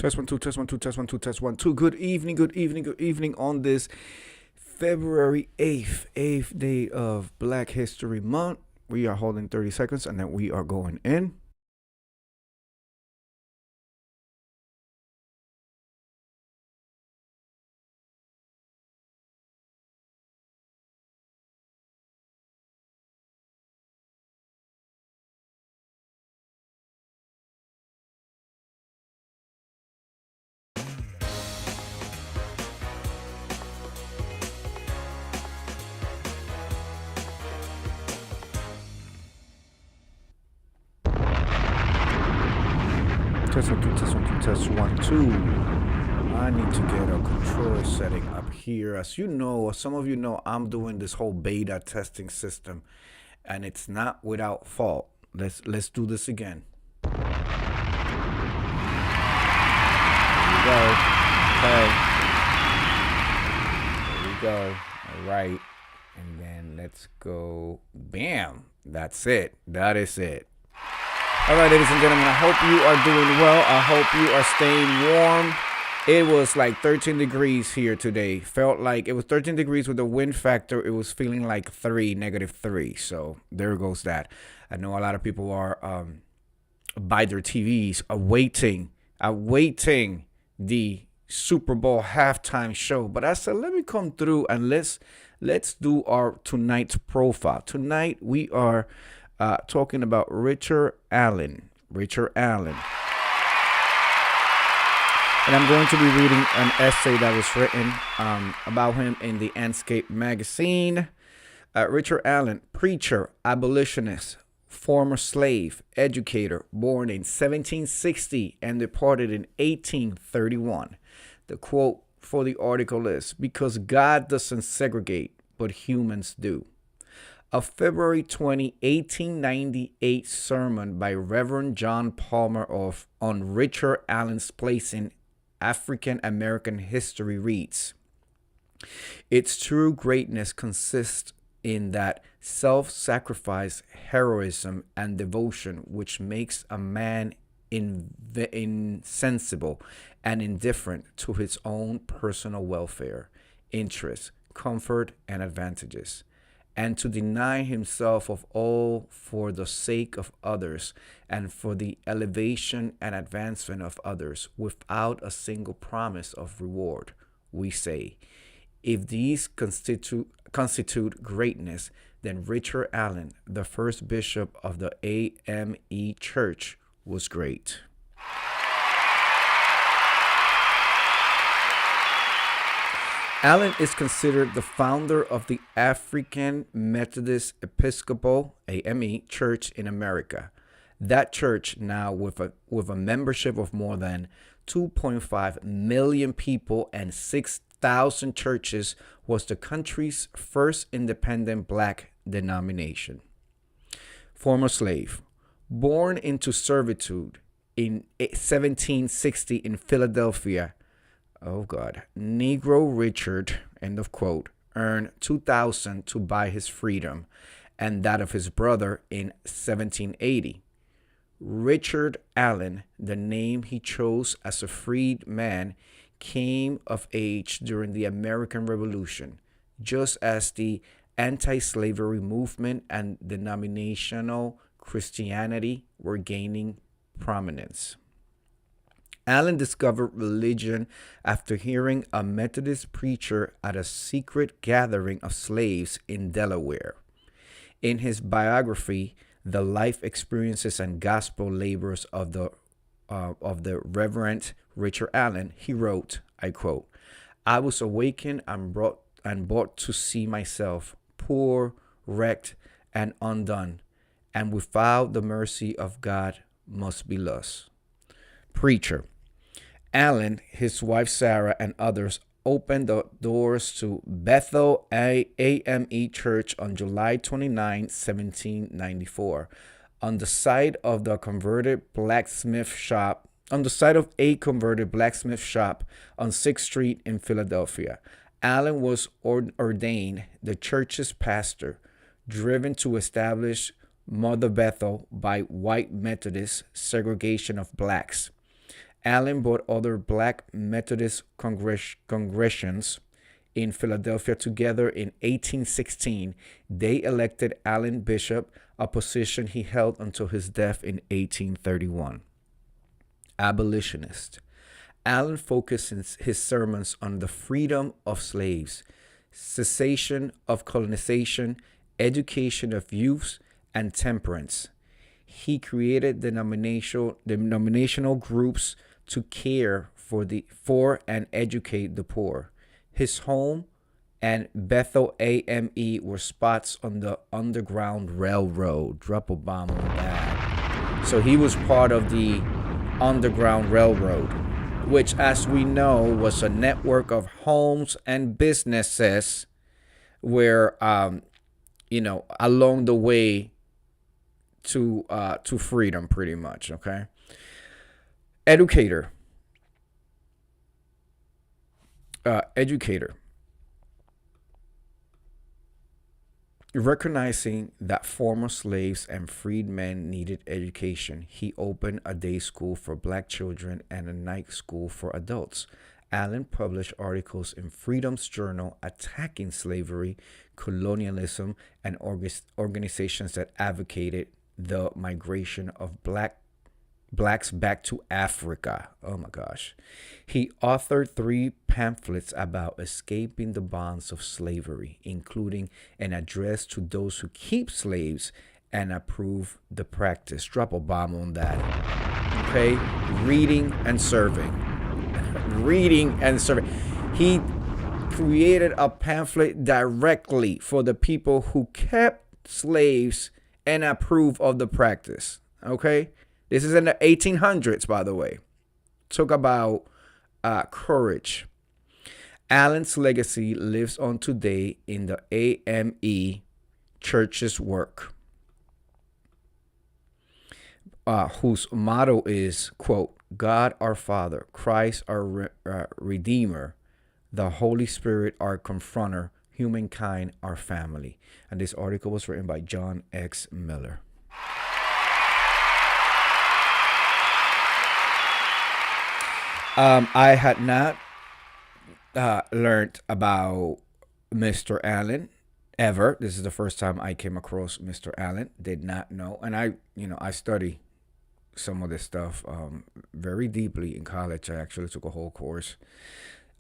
Test one, two, test one, two, test one, two, test one, two. Good evening, good evening, good evening on this February 8th, 8th day of Black History Month. We are holding 30 seconds and then we are going in. Test one, two, test one, two, test one, two. I need to get a control setting up here. As you know, or some of you know, I'm doing this whole beta testing system and it's not without fault. Let's do this again. There we go. Okay. There we go. All right. And then let's go. Bam. That's it. That is it. All right, ladies and gentlemen, I hope you are doing well. I hope you are staying warm. It was like 13 degrees here today. Felt like it was 13 degrees with the wind factor. It was feeling like -3. So there goes that. I know a lot of people are by their TVs awaiting the Super Bowl halftime show. But I said, let me come through and let's do our tonight's profile. Tonight we are talking about Richard Allen. Richard Allen. And I'm going to be reading an essay that was written about him in the Landscape magazine. Richard Allen, preacher, abolitionist, former slave, educator, born in 1760 and departed in 1831. The quote for the article is, "Because God doesn't segregate, but humans do." A February 20, 1898 sermon by Reverend John Palmer on Richard Allen's place in African American history reads, "Its true greatness consists in that self-sacrifice, heroism, and devotion which makes a man insensible and indifferent to his own personal welfare, interests, comfort, and advantages, and to deny himself of all for the sake of others and for the elevation and advancement of others without a single promise of reward. We say, if these constitute greatness, then Richard Allen, the first bishop of the AME Church, was great." Allen is considered the founder of the African Methodist Episcopal AME Church in America. That church, now with a membership of more than 2.5 million people and 6,000 churches, was the country's first independent black denomination. Former slave, born into servitude in 1760 in Philadelphia. Oh God. Negro Richard, end of quote, earned $2,000 to buy his freedom and that of his brother in 1780. Richard Allen, the name he chose as a freed man, came of age during the American Revolution, just as the anti-slavery movement and denominational Christianity were gaining prominence. Allen discovered religion after hearing a Methodist preacher at a secret gathering of slaves in Delaware. In his biography, "The Life Experiences and Gospel Labors of the Reverend Richard Allen," he wrote, I quote, "I was awakened and brought to see myself poor, wrecked, and undone, and without the mercy of God must be lost." Preacher. Allen, his wife Sarah, and others opened the doors to Bethel AME Church on July 29, 1794, on the site of a converted blacksmith shop on 6th Street in Philadelphia. Allen was ordained the church's pastor, driven to establish Mother Bethel by white Methodist segregation of blacks. Allen brought other black Methodist congregations in Philadelphia together in 1816. They elected Allen bishop, a position he held until his death in 1831. Abolitionist. Allen focused his sermons on the freedom of slaves, cessation of colonization, education of youths, and temperance. He created denominational groups to care for and educate the poor. His home and Bethel AME were spots on the Underground Railroad. Drop a bomb on that. So he was part of the Underground Railroad, which, as we know, was a network of homes and businesses where, along the way to freedom, pretty much. Okay. Educator. Recognizing that former slaves and freedmen needed education, he opened a day school for black children and a night school for adults. Allen published articles in Freedom's Journal attacking slavery, colonialism, and organizations that advocated the migration of blacks back to Africa. Oh my gosh. He authored 3 pamphlets about escaping the bonds of slavery, including an address to those who keep slaves and approve the practice. Drop a bomb on that. Okay? Reading and serving. Reading and serving. He created a pamphlet directly for the people who kept slaves and approve of the practice. Okay? This is in the 1800s, by the way. Talk about courage. Allen's legacy lives on today in the AME Church's work, whose motto is, quote, God our Father, Christ our Redeemer, the Holy Spirit our Confronter, humankind our family. And this article was written by John X. Miller. I had not learned about Mr. Allen ever. This is the first time I came across Mr. Allen. Did not know. And I study some of this stuff very deeply in college. I actually took a whole course.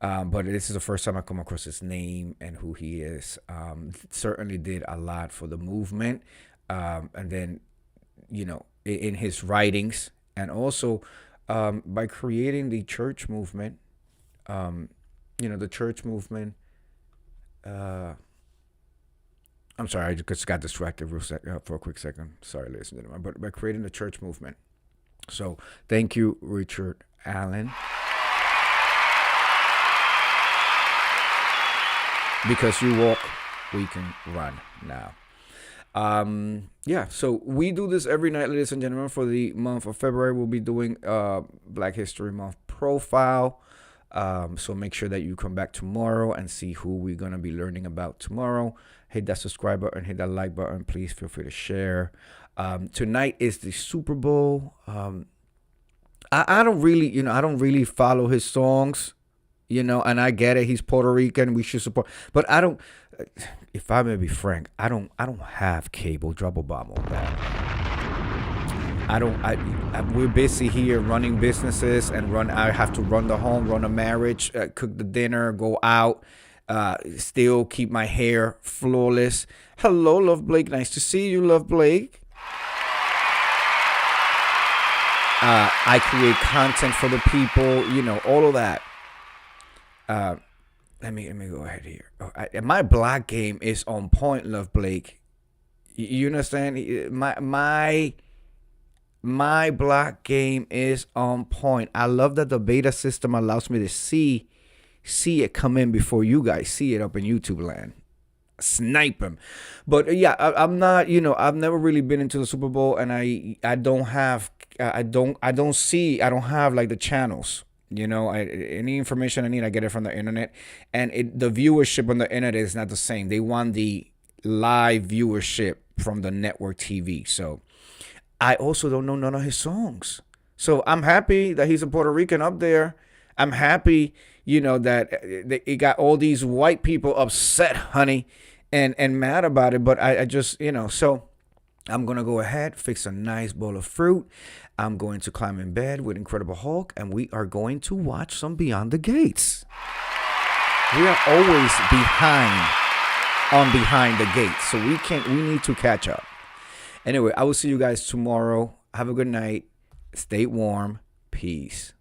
But this is the first time I come across his name and who he is. Certainly did a lot for the movement. And then, in his writings, and also by creating the church movement, the church movement. I'm sorry, I just got distracted for a quick second. Sorry, ladies and gentlemen. But by creating the church movement. So thank you, Richard Allen. Because you walk, we can run now. So we do this every night, ladies and gentlemen. For the month of February, we'll be doing Black History Month profile. So make sure that you come back tomorrow and see who we're going to be learning about tomorrow. Hit that subscribe button, hit that like button. Please feel free to share. Tonight is the Super Bowl. I don't really follow his songs, and I get it. He's Puerto Rican. We should support, but I don't. If I may be frank, I don't have cable. Drop a bomb on that. We're busy here running businesses I have to run the home, run a marriage, cook the dinner, go out, still keep my hair flawless. Hello, Love Blake. Nice to see you, Love Blake. I create content for the people, all of that. Let me go ahead here. My block game is on point, Love Blake. You understand? My block game is on point. I love that the beta system allows me to see it come in before you guys see it up in YouTube land. Snipe him. But yeah, I'm not, I've never really been into the Super Bowl, and I don't have like the channels. Any information I need, I get it from the internet, and the viewership on the internet is not the same. They want the live viewership from the network TV. So I also don't know none of his songs. So I'm happy that he's a Puerto Rican up there. I'm happy, that it got all these white people upset, honey, and mad about it. But I just, so I'm going to go ahead, fix a nice bowl of fruit. I'm going to climb in bed with Incredible Hulk, and we are going to watch some Beyond the Gates. We are always behind the gates, so we need to catch up. Anyway, I will see you guys tomorrow. Have a good night. Stay warm. Peace.